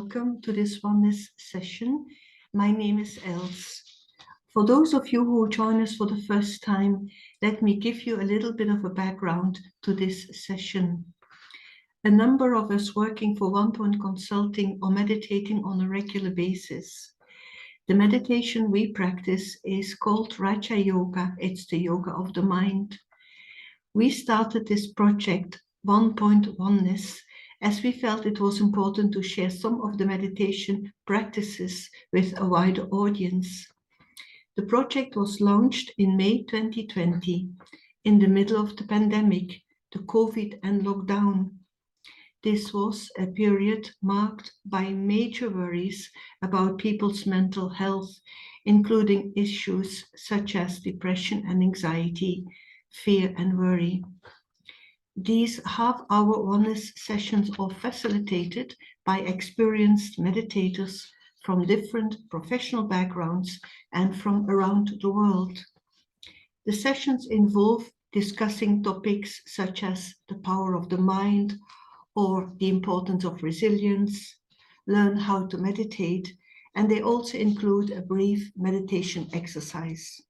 welcome to this oneness session. My name is Els. For those of you who join us for the first time, let me give you a little bit of a background to this session. A number of us working for Onepoint Consulting or meditating on a regular basis. The meditation we practice is called Raja Yoga. It's the yoga of the mind. We started this project, Onepoint Oneness, as we felt it was important to share some of the meditation practices with a wider audience. The project was launched in May 2020, in the middle of the pandemic, the COVID and lockdown. This was a period marked by major worries about people's mental health, including issues such as depression and anxiety, fear and worry. These half-hour oneness sessions are facilitated by experienced meditators from different professional backgrounds and from around the world. The sessions involve discussing topics such as the power of the mind or the importance of resilience, learn how to meditate, and they also include a brief meditation exercise.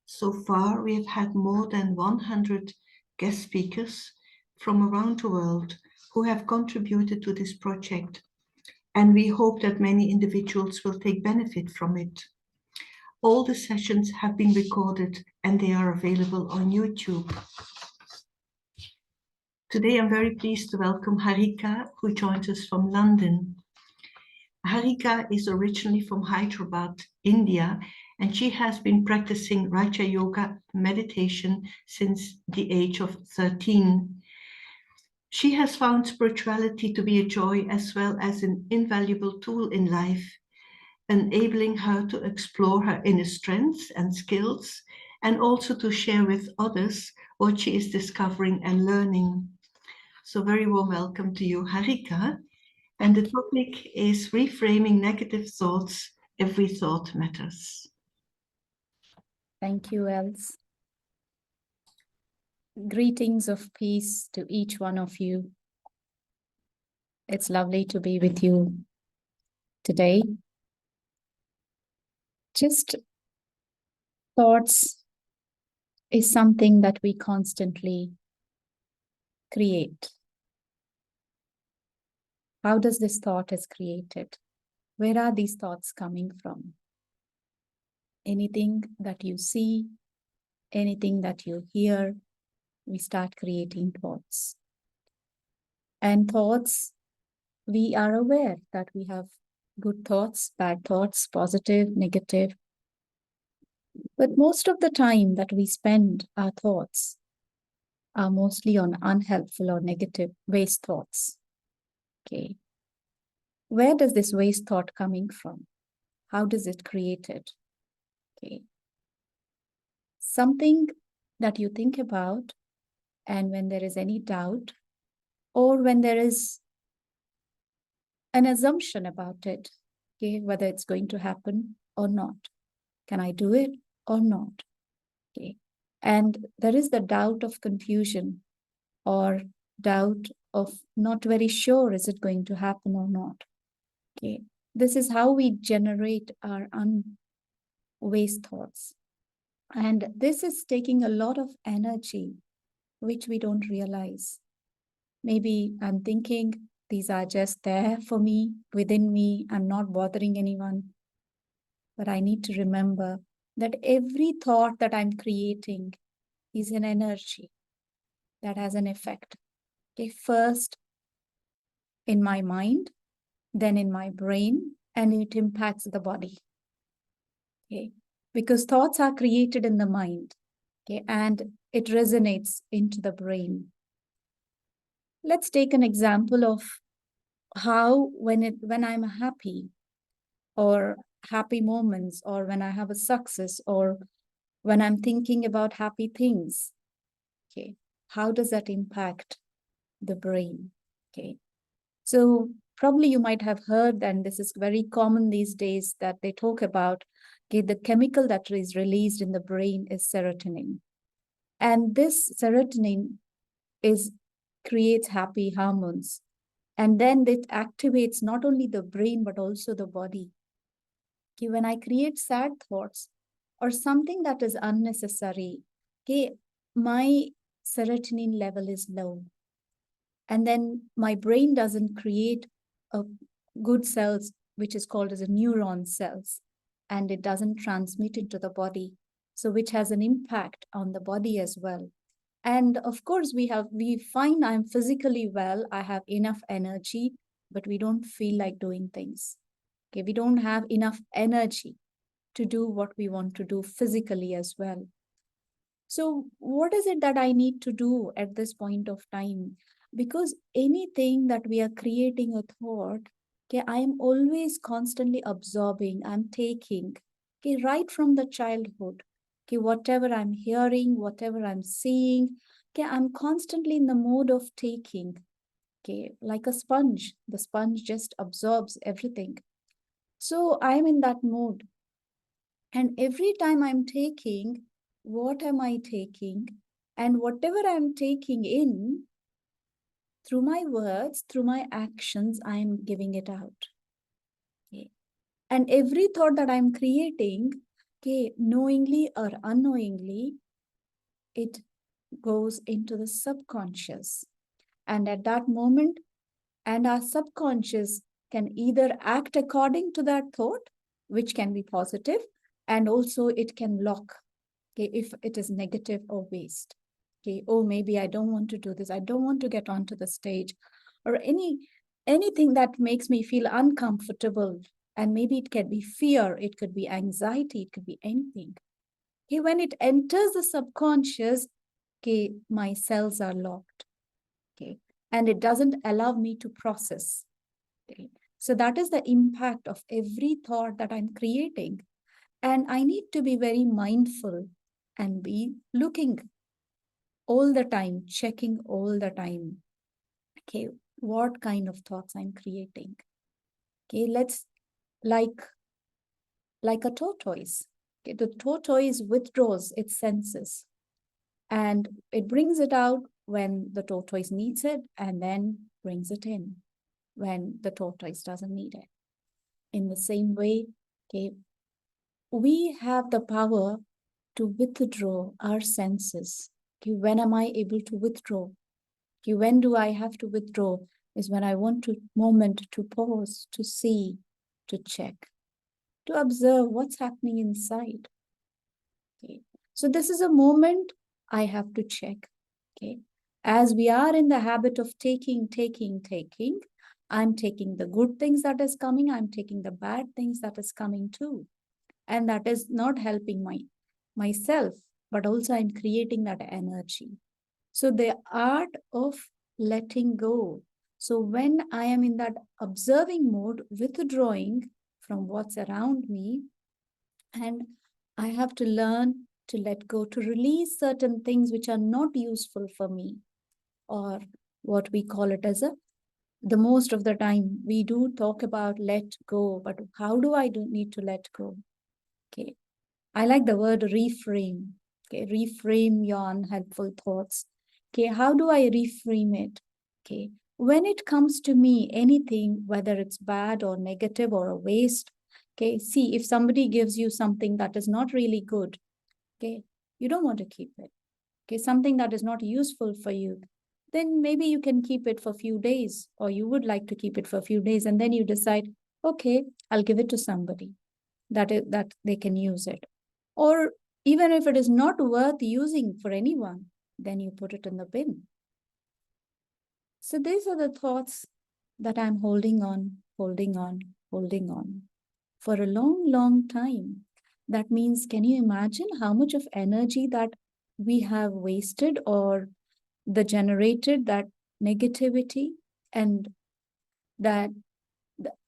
So far, we have had more than 100 guest speakers from around the world who have contributed to this project, and we hope that many individuals will take benefit from it. All the sessions have been recorded and they are available on YouTube. Today I'm very pleased to welcome Harika, who joins us from London. Harika is originally from Hyderabad, India, and she has been practicing Raja Yoga meditation since the age of 13. She has found spirituality to be a joy as well as an invaluable tool in life, enabling her to explore her inner strengths and skills, and also to share with others what she is discovering and learning. So very warm welcome to you, Harika. And the topic is reframing negative thoughts. Every thought matters. Thank you, Els. Greetings of peace to each one of you. It's lovely to be with you today. Just thoughts is something that we constantly create. How does this thought is created? Where are these thoughts coming from? Anything that you see, anything that you hear, we start creating thoughts. And thoughts, we are aware that we have good thoughts, bad thoughts, positive, negative. But most of the time that we spend our thoughts are mostly on unhelpful or negative waste thoughts. Okay. Where does this waste thought coming from? How does it created? Okay. Something that you think about, and when there is any doubt, or when there is an assumption about it, okay, whether it's going to happen or not. Can I do it or not? Okay. And there is the doubt of confusion or doubt of not very sure, is it going to happen or not? Okay. This is how we generate our waste thoughts. And this is taking a lot of energy, which we don't realize. Maybe I'm thinking these are just there for me, within me, I'm not bothering anyone. But I need to remember that every thought that I'm creating is an energy that has an effect. Okay, first in my mind, then in my brain, and it impacts the body. Okay, because thoughts are created in the mind, okay, and it resonates into the brain. Let's take an example of how when I'm happy, or happy moments, or when I have a success, or when I'm thinking about happy things. Okay, how does that impact the brain? Okay, so probably you might have heard, and this is very common these days, that they talk about, okay, the chemical that is released in the brain is serotonin. And this serotonin creates happy hormones. And then it activates not only the brain, but also the body. Okay, when I create sad thoughts or something that is unnecessary, okay, my serotonin level is low. And then my brain doesn't create a good cells, which is called as a neuron cells, and it doesn't transmit into the body. So which has an impact on the body as well. And of course, we find I'm physically well, I have enough energy, but we don't feel like doing things. Okay, we don't have enough energy to do what we want to do physically as well. So, what is it that I need to do at this point of time? Because anything that we are creating a thought, okay, I am always constantly absorbing, I'm taking, okay, right from the childhood, okay, whatever I'm hearing, whatever I'm seeing, okay, I'm constantly in the mode of taking, okay, like a sponge. The sponge just absorbs everything. So, I'm in that mode. And every time I'm taking, what am I taking? And whatever I'm taking in, through my words, through my actions, I'm giving it out. Okay. And every thought that I'm creating, okay, knowingly or unknowingly, it goes into the subconscious. And at that moment, and our subconscious can either act according to that thought, which can be positive, and also it can lock, okay, if it is negative or waste. Okay, oh, maybe I don't want to do this, I don't want to get onto the stage, or anything that makes me feel uncomfortable. And maybe it can be fear, it could be anxiety, it could be anything. Okay, when it enters the subconscious, okay, my cells are locked. Okay, and it doesn't allow me to process. Okay, so that is the impact of every thought that I'm creating. And I need to be very mindful and be looking all the time, checking all the time. Okay, what kind of thoughts I'm creating. Okay, let's like a tortoise. Okay, the tortoise withdraws its senses and it brings it out when the tortoise needs it and then brings it in when the tortoise doesn't need it. In the same way, okay, we have the power to withdraw our senses. Okay, when am I able to withdraw? Okay, when do I have to withdraw? Is when I want to moment to pause, to see, to check, to observe what's happening inside. Okay, so this is a moment I have to check. Okay, as we are in the habit of taking, I'm taking the good things that is coming, I'm taking the bad things that is coming too, and that is not helping myself, but also I'm creating that energy. So the art of letting go. So when I am in that observing mode, withdrawing from what's around me, and I have to learn to let go, to release certain things which are not useful for me, or what we call it as a, the most of the time we do talk about let go, but how do I do need to let go? Okay, I like the word reframe. Okay, reframe your unhelpful thoughts. Okay, how do I reframe it? Okay, when it comes to me, anything, whether it's bad or negative or a waste, okay, see, if somebody gives you something that is not really good, okay, you don't want to keep it. Okay, something that is not useful for you, then maybe you can keep it for a few days, or you would like to keep it for a few days, and then you decide, okay, I'll give it to somebody that they can use it. Or even if it is not worth using for anyone, then you put it in the bin. So these are the thoughts that I'm holding on for a long, long time. That means, can you imagine how much of energy that we have wasted or the generated that negativity, and that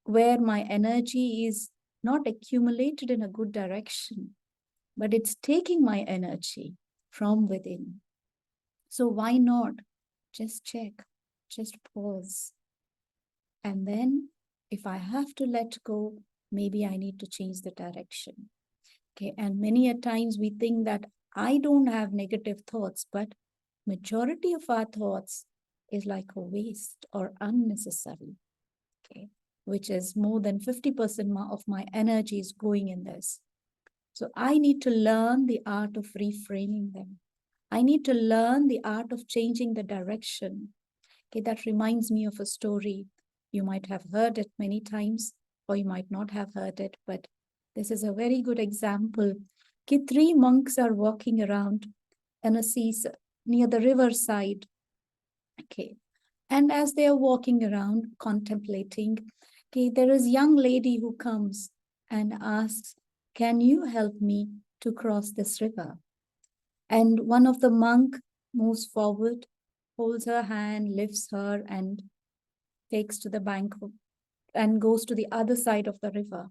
where my energy is not accumulated in a good direction, but it's taking my energy from within. So why not just check, just pause. And then if I have to let go, maybe I need to change the direction. Okay. And many a times we think that I don't have negative thoughts, but majority of our thoughts is like a waste or unnecessary, okay, which is more than 50% of my energy is going in this. So I need to learn the art of reframing them. I need to learn the art of changing the direction. Okay, that reminds me of a story. You might have heard it many times, or you might not have heard it, but this is a very good example. Okay, three monks are walking around in a sea near the riverside. Okay, and as they are walking around contemplating, okay, there is a young lady who comes and asks, "Can you help me to cross this river?" And one of the monk moves forward, holds her hand, lifts her, and takes to the bank and goes to the other side of the river.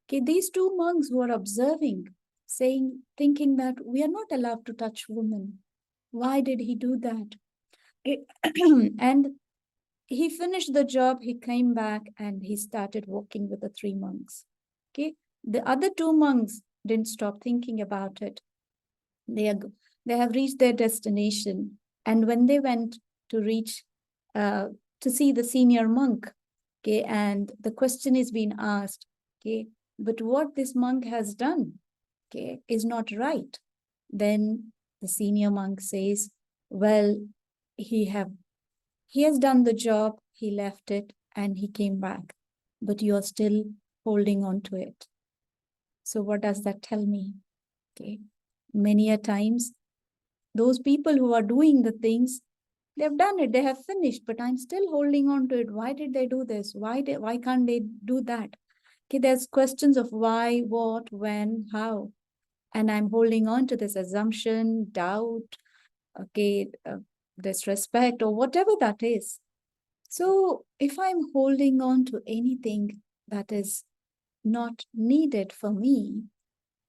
Okay, these two monks who are observing, saying, thinking that we are not allowed to touch women. Why did he do that? And he finished the job, he came back and he started walking with the three monks. Okay, the other two monks didn't stop thinking about it. They are they have reached their destination, and when they went to reach uh, to see the senior monk, okay, and the question is being asked, okay, but what this monk has done, okay, is not right. Then the senior monk says, well, he have he has done the job, he left it and he came back, but you are still holding on to it. So what does that tell me? Okay, many a times those people who are doing the things, they've done it, they have finished, but I'm still holding on to it. Why did they do this? Why can't they do that? Okay, there's questions of why, what, when, how, and I'm holding on to this assumption, doubt, okay, disrespect, or whatever that is. So if I'm holding on to anything that is not needed for me,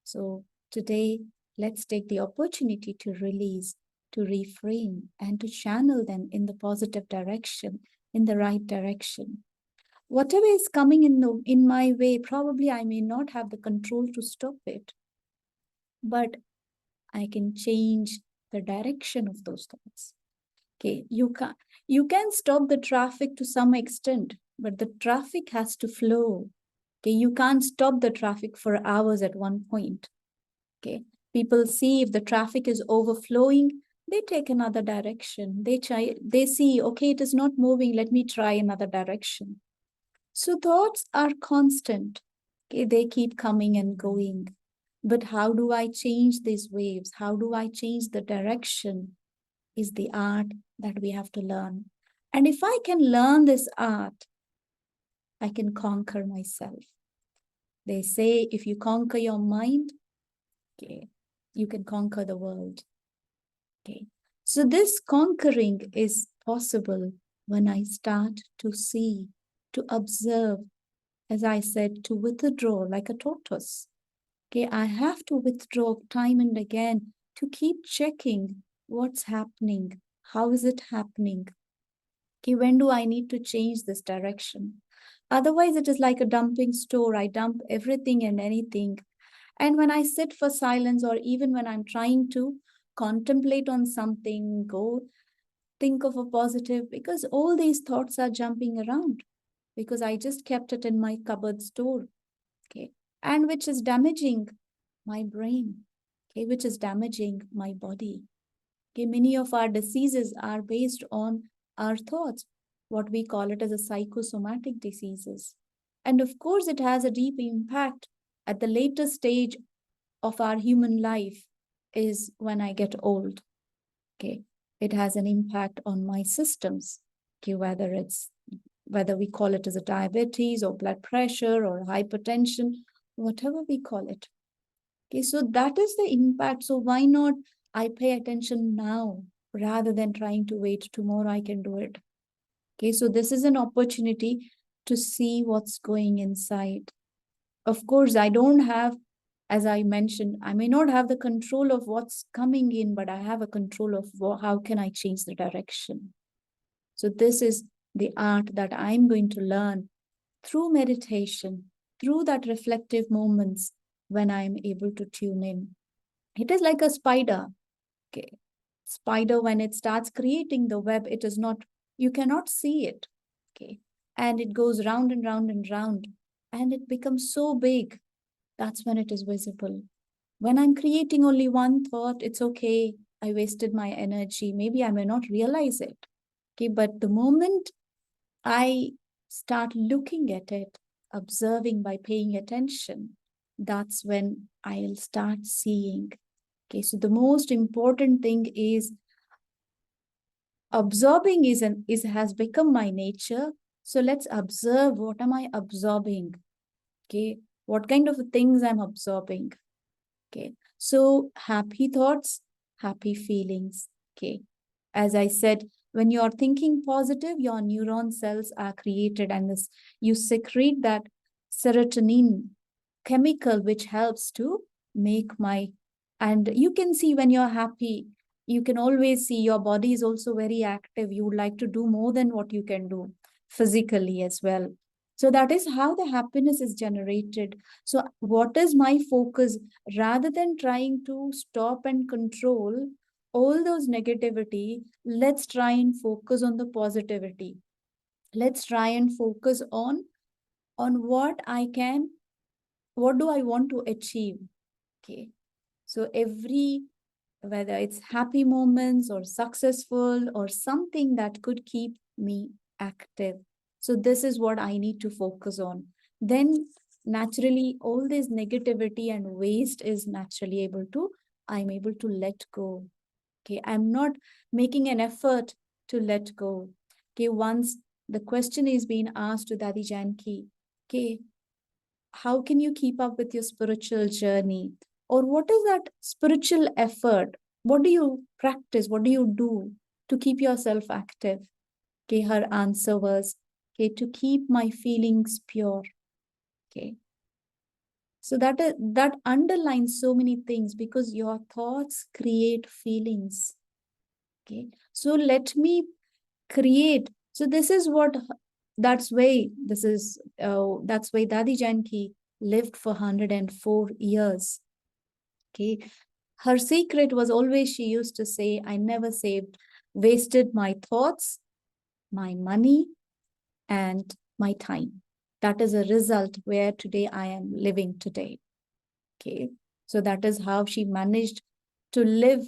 so today let's take the opportunity to release, to reframe, and to channel them in the positive direction, in the right direction. Whatever is coming in my way, probably I may not have the control to stop it, but I can change the direction of those thoughts. Okay, you can stop the traffic to some extent, but the traffic has to flow. Okay, you can't stop the traffic for hours at one point. Okay, people see if the traffic is overflowing, they take another direction. They see, okay, it is not moving, let me try another direction. So thoughts are constant. Okay, they keep coming and going. But how do I change these waves? How do I change the direction? Is the art that we have to learn. And if I can learn this art, I can conquer myself. They say if you conquer your mind, okay, you can conquer the world. Okay. So this conquering is possible when I start to see, to observe, as I said, to withdraw like a tortoise. Okay, I have to withdraw time and again to keep checking what's happening, how is it happening. Okay, when do I need to change this direction? Otherwise, it is like a dumping store. I dump everything and anything. And when I sit for silence, or even when I'm trying to contemplate on something, go think of a positive, because all these thoughts are jumping around because I just kept it in my cupboard store. Okay, and which is damaging my brain. Okay, which is damaging my body. Okay, many of our diseases are based on our thoughts, what we call it as a psychosomatic diseases. And of course, it has a deep impact at the later stage of our human life is when I get old. Okay, it has an impact on my systems. Okay, whether we call it as a diabetes or blood pressure or hypertension, whatever we call it. Okay, so that is the impact. So why not I pay attention now rather than trying to wait tomorrow I can do it. Okay, so this is an opportunity to see what's going inside. Of course, I don't have, as I mentioned, I may not have the control of what's coming in, but I have a control of how can I change the direction. So this is the art that I'm going to learn through meditation, through that reflective moments when I'm able to tune in. It is like a spider. Okay. Spider, when it starts creating the web, it is not You cannot see it. Okay. And it goes round and round and round, and it becomes so big. That's when it is visible. When I'm creating only one thought, it's okay. I wasted my energy. Maybe I may not realize it. Okay. But the moment I start looking at it, observing by paying attention, that's when I'll start seeing. Okay. So the most important thing is absorbing is has become my nature. So let's observe, what am I absorbing? Okay. What kind of things I'm absorbing? Okay. So happy thoughts, happy feelings. Okay. As I said, when you're thinking positive, your neuron cells are created, and this you secrete that serotonin chemical, which helps to make my, and you can see when you're happy, you can always see your body is also very active. You would like to do more than what you can do physically as well. So that is how the happiness is generated. So what is my focus? Rather than trying to stop and control all those negativity, let's try and focus on the positivity. Let's try and focus on what I can, what do I want to achieve. Okay. So every, whether it's happy moments or successful or something that could keep me active. So this is what I need to focus on. Then naturally all this negativity and waste is naturally able to, I'm able to let go. Okay. I'm not making an effort to let go. Okay. Once the question is being asked to Dadi Janki, okay, how can you keep up with your spiritual journey? Or what is that spiritual effort? What do you practice? What do you do to keep yourself active? Okay, her answer was, okay, to keep my feelings pure. Okay. So that underlines so many things, because your thoughts create feelings. Okay. So let me create. So this is what, that's why Dadi Janki lived for 104 years. Okay. Her secret was always, she used to say, I never wasted my thoughts, my money, and my time. That is a result where today I am living today. Okay. So that is how she managed to live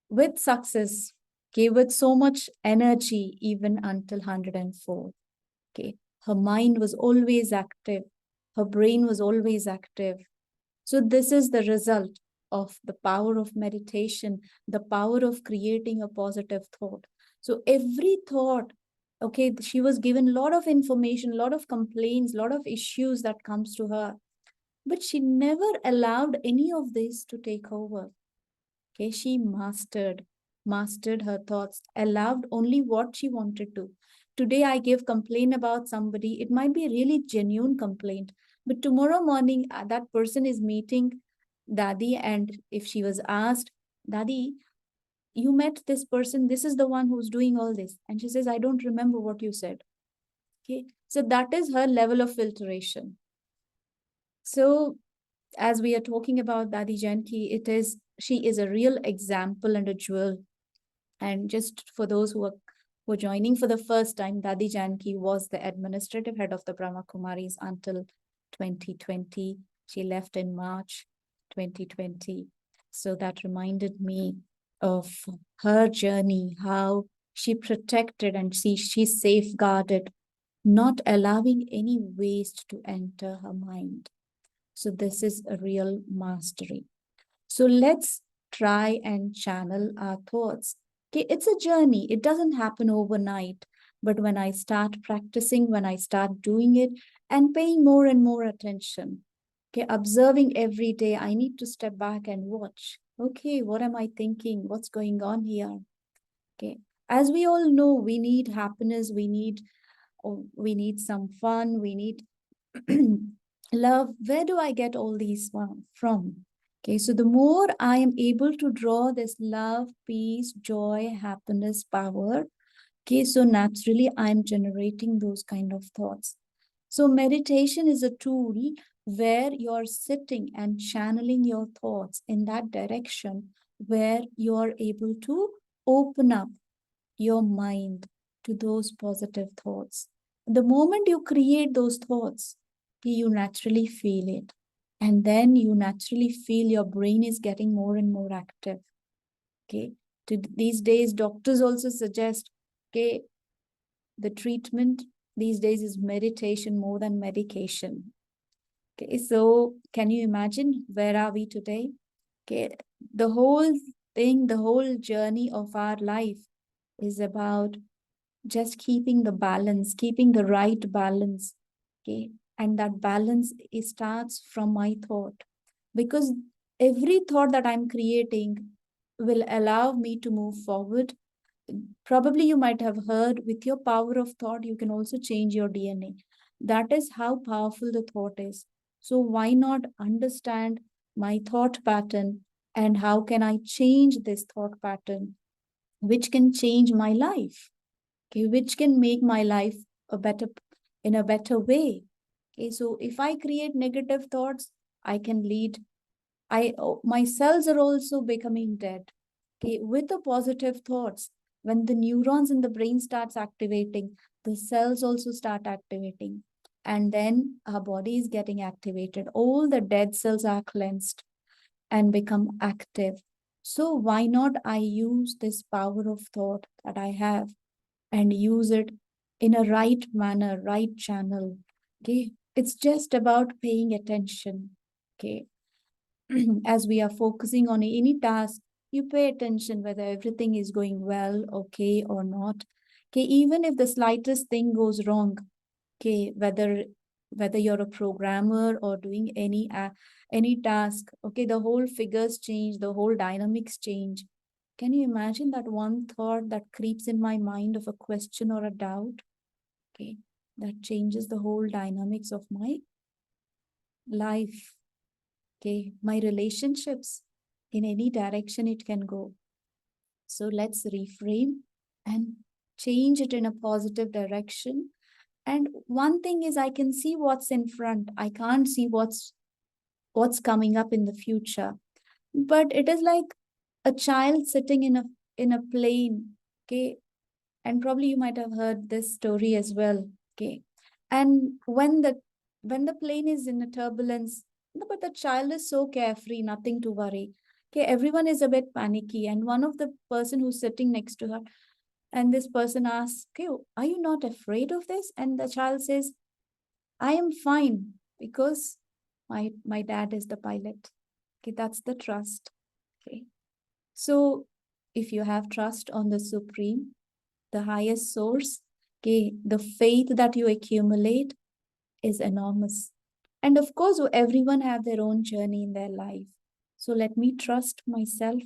with success, okay, with so much energy, even until 104. Okay. Her mind was always active. Her brain was always active. So this is the result of the power of meditation, the power of creating a positive thought. So every thought, okay, she was given a lot of information, a lot of complaints, a lot of issues that comes to her, but she never allowed any of this to take over. Okay, she mastered her thoughts, allowed only what she wanted to. Today, I give complaint about somebody. It might be a really genuine complaint, but tomorrow morning, that person is meeting Dadi, and if she was asked, Dadi, you met this person, this is the one who's doing all this. And she says, I don't remember what you said. Okay. So that is her level of filtration. So as we are talking about Dadi Janki, she is a real example and a jewel. And just for those who are joining for the first time, Dadi Janki was the administrative head of the Brahma Kumaris until 2020. She left in March 2020. So that reminded me of her journey, how she protected and she safeguarded, not allowing any waste to enter her mind. So this is a real mastery. So let's try and channel our thoughts. Okay, it's a journey. It doesn't happen overnight. But when I start practicing, when I start doing it and paying more and more attention, okay, observing every day, I need to step back and watch. Okay, what am I thinking? What's going on here? Okay, as we all know, we need happiness. We need some fun. We need love. Where do I get all these from? Okay, so the more I am able to draw this love, peace, joy, happiness, power, okay, so naturally I'm generating those kind of thoughts. So meditation is a tool where you're sitting and channeling your thoughts in that direction, where you're able to open up your mind to those positive thoughts. The moment you create those thoughts, you naturally feel it. And then you naturally feel your brain is getting more and more active. Okay. These days, doctors also suggest, okay, the treatment these days is meditation more than medication. Okay, so can you imagine where are we today? Okay, the whole thing, the whole journey of our life is about just keeping the balance, keeping the right balance. Okay, and that balance it starts from my thought, because every thought that I'm creating will allow me to move forward. Probably you might have heard, with your power of thought you can also change your DNA. That is how powerful the thought is. So why not understand my thought pattern, and how can I change this thought pattern, which can change my life, okay, which can make my life a better, in a better way. Okay, so if I create negative thoughts, I can lead, my cells are also becoming dead. Okay, with the positive thoughts, when the neurons in the brain starts activating, the cells also start activating, and then our body is getting activated. All the dead cells are cleansed and become active. So why not I use this power of thought that I have and use it in a right manner, right channel? Okay, it's just about paying attention. Okay, as we are focusing on any task, you pay attention whether everything is going well, okay, or not. Okay, even if the slightest thing goes wrong, okay, whether you're a programmer or doing any task, okay, the whole figures change, the whole dynamics change. Can you imagine that one thought that creeps in my mind of a question or a doubt? Okay, that changes the whole dynamics of my life. Okay, my relationships, in any direction it can go. So let's reframe and change it in a positive direction. And one thing is, I can see what's in front, I can't see what's coming up in the future. But it is like a child sitting in a plane. Okay, and probably you might have heard this story as well. Okay, and when the plane is in a turbulence, but the child is so carefree, nothing to worry. Okay, everyone is a bit panicky, and one of the person who's sitting next to her, and this person asks, okay, are you not afraid of this? And the child says, I am fine, because my dad is the pilot. Okay, that's the trust. Okay, so if you have trust on the supreme, the highest source, okay, the faith that you accumulate is enormous. And of course, everyone have their own journey in their life. So let me trust myself,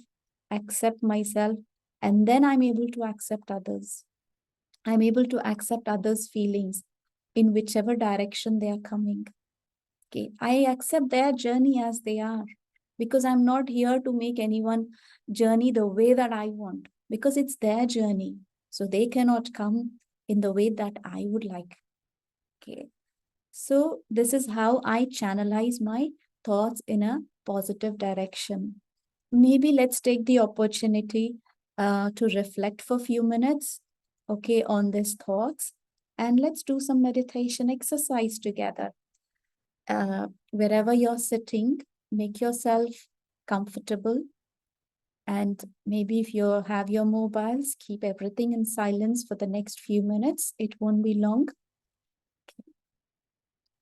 accept myself, and then I'm able to accept others. I'm able to accept others' feelings in whichever direction they are coming. Okay, I accept their journey as they are, because I'm not here to make anyone journey the way that I want, because it's their journey. So they cannot come in the way that I would like. Okay. So this is how I channelize my thoughts in a positive direction. Maybe let's take the opportunity to reflect for a few minutes, okay, on these thoughts. And let's do some meditation exercise together. Wherever you're sitting, make yourself comfortable. And maybe if you have your mobiles, keep everything in silence for the next few minutes. It won't be long.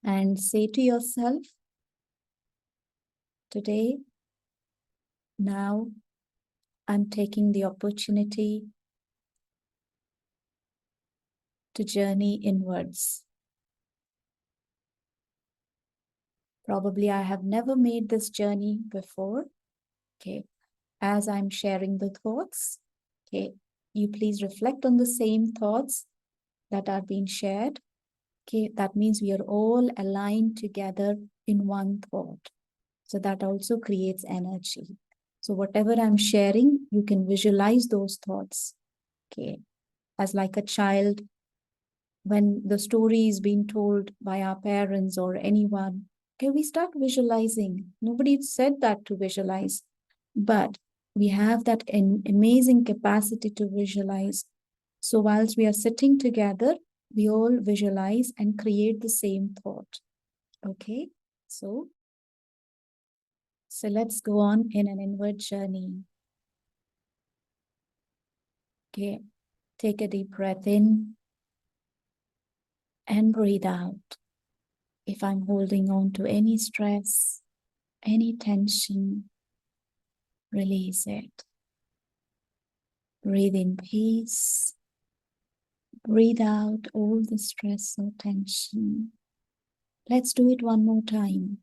And say to yourself, today, now, I'm taking the opportunity to journey inwards. Probably I have never made this journey before. Okay, as I'm sharing the thoughts, okay, you please reflect on the same thoughts that are being shared. Okay, that means we are all aligned together in one thought. So that also creates energy. So whatever I'm sharing, you can visualize those thoughts. Okay, as like a child, when the story is being told by our parents or anyone, okay, we start visualizing. Nobody said that to visualize, but we have that amazing capacity to visualize. So whilst we are sitting together, we all visualize and create the same thought. Okay, so let's go on in an inward journey. Okay, take a deep breath in and breathe out. If I'm holding on to any stress, any tension, release it. Breathe in peace. Breathe out all the stress or tension. Let's do it one more time.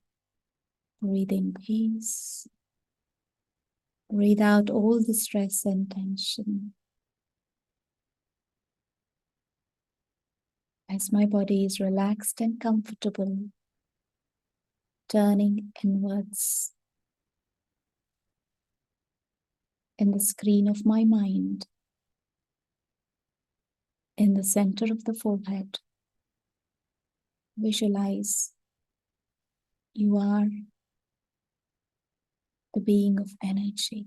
Breathe in peace. Breathe out all the stress and tension. As my body is relaxed and comfortable, turning inwards in the screen of my mind, in the center of the forehead, visualize you are the being of energy.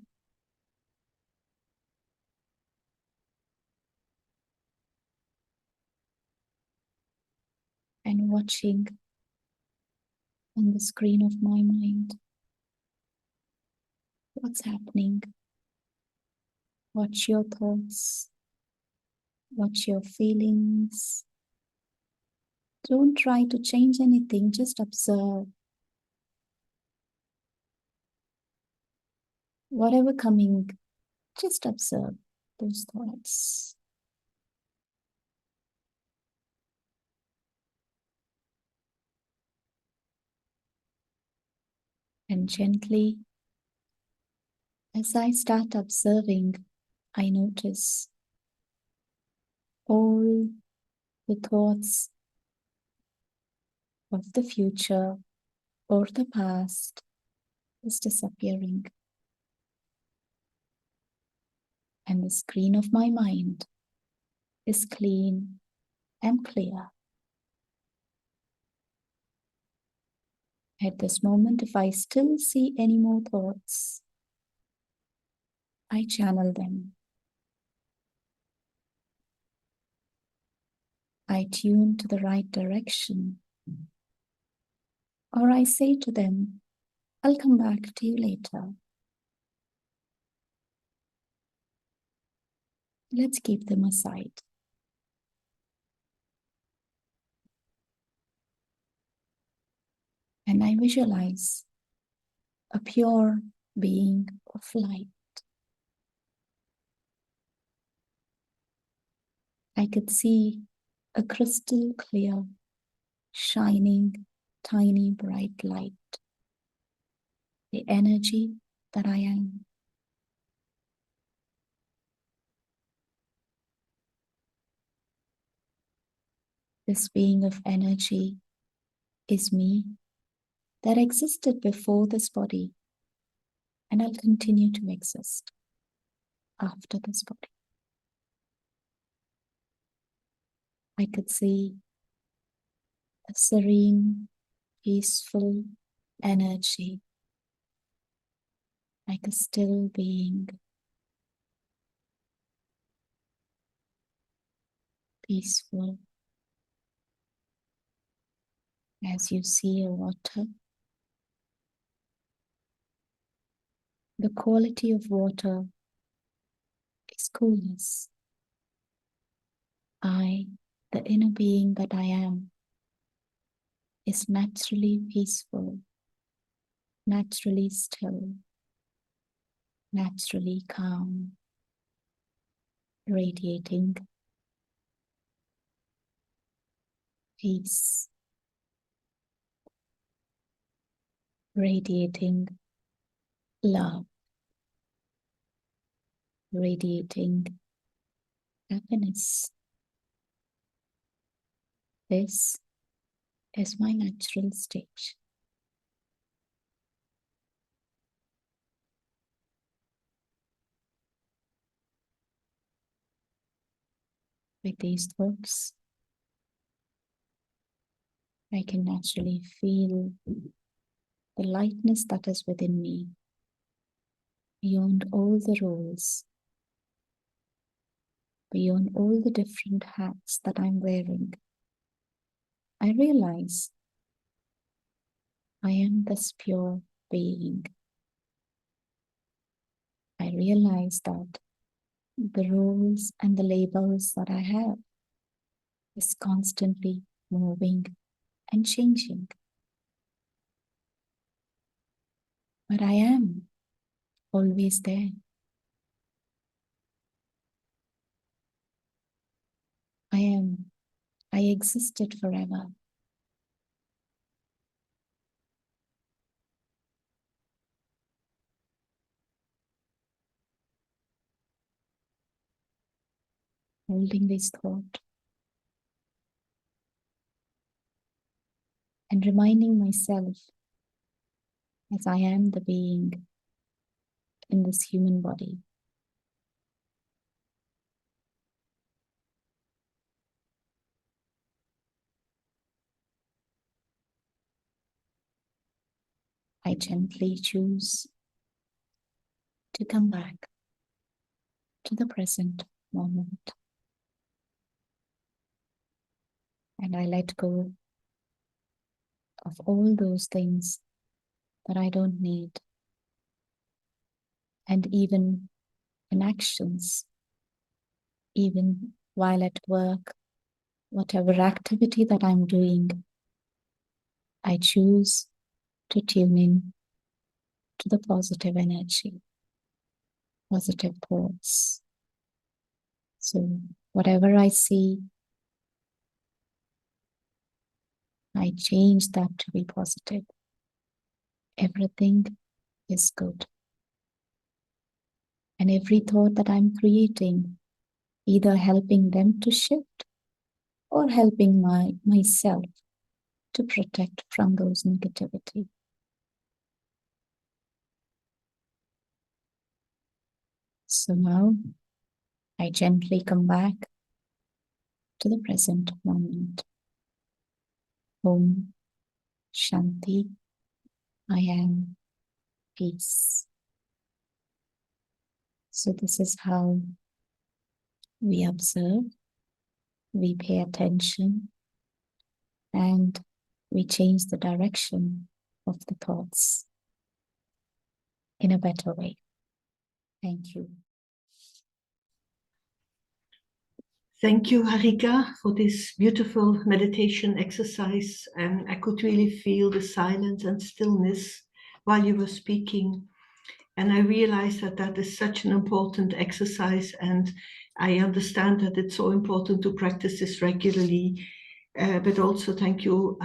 And watching on the screen of my mind what's happening. Watch your thoughts. Watch your feelings. Don't try to change anything, just observe. Whatever coming, just observe those thoughts. And gently, as I start observing, I notice all the thoughts of the future or the past is disappearing. And the screen of my mind is clean and clear. At this moment, if I still see any more thoughts, I channel them. I tune to the right direction. Or I say to them, I'll come back to you later. Let's keep them aside. And I visualize a pure being of light. I could see a crystal clear, shining, tiny, bright light. The energy that I am. This being of energy is me that existed before this body, and I'll continue to exist after this body. I could see a serene, peaceful energy, like a still being, peaceful. As you see a water, the quality of water is coolness. I, the inner being that I am, is naturally peaceful, naturally still, naturally calm, radiating peace, radiating love, radiating happiness. This is my natural state. With these thoughts, I can naturally feel the lightness that is within me, beyond all the rules. beyond all the different hats that I'm wearing, I realize I am this pure being. I realize that the roles and the labels that I have is constantly moving and changing. But I am always there. I existed forever. Holding this thought and reminding myself as I am the being in this human body. I gently choose to come back to the present moment. And I let go of all those things that I don't need. And even in actions, even while at work, whatever activity that I'm doing, I choose to tune in to the positive energy, positive thoughts. So whatever I see, I change that to be positive. Everything is good. And every thought that I'm creating, either helping them to shift or helping myself to protect from those negativity. So now I gently come back to the present moment. Om Shanti. I am peace. So this is how we observe, we pay attention, and we change the direction of the thoughts in a better way. Thank you. Thank you, Harika, for this beautiful meditation exercise. And I could really feel the silence and stillness while you were speaking. And I realized that that is such an important exercise. And I understand that it's so important to practice this regularly. But also thank you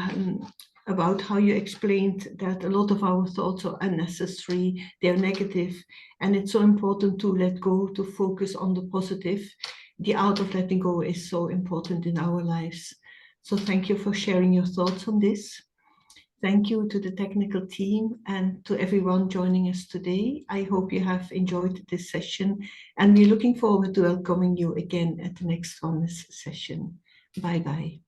about how you explained that a lot of our thoughts are unnecessary, they're negative. And it's so important to let go, to focus on the positive. The art of letting go is so important in our lives. So thank you for sharing your thoughts on this. Thank you to the technical team and to everyone joining us today. I hope you have enjoyed this session, and we're looking forward to welcoming you again at the next Oneness session. Bye-bye.